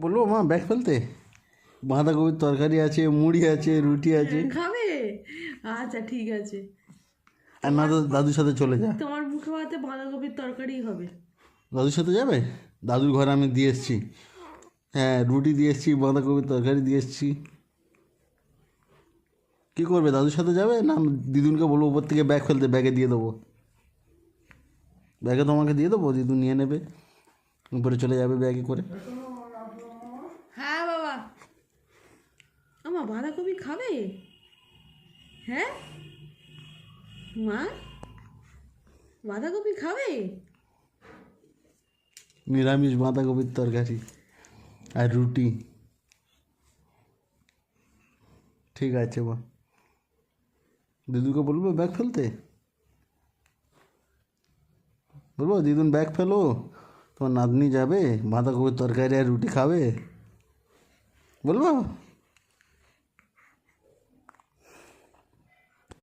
বলবো মা ব্যাগ ফেলতে? বাঁধাকপির তরকারি আছে, মুড়ি আছে, রুটি আছে। খাবে? আচ্ছা ঠিক আছে। আর না তো দাদুর সাথে চলে যা। তোমার মুখে ভাতে বাঁধাকপির তরকারি হবে। দাদুর সাথে যাবে? দাদুর ঘরে আমি দিয়ে এসছি। হ্যাঁ, রুটি দিয়ে এসছি, বাঁধাকপির তরকারি দিয়ে এসছি। কী করবে, দাদুর সাথে যাবে না দিদুনকে বলবো ওপর থেকে ব্যাগ ফেলতে? ব্যাগে দিয়ে দেবো, ব্যাগে তোমাকে দিয়ে দেবো, দিদুন নিয়ে নেবে, উপরে চলে যাবে ব্যাগে করে। হ্যাঁ বাবা, আমা বাঁধাকপি খাবে? হ্যাঁ মা, বাঁধাকপি খাবে? নিরামিষ বাঁধাকপির তরকারি আর রুটি। ঠিক আছে মা, দিদুকে বলবো ব্যাগ ফেলতে? বলবো দিদুন ব্যাগ ফেলো, তোমার নাতনি যাবে, বাঁধাকপির তরকারি আর রুটি খাবে, বলবো?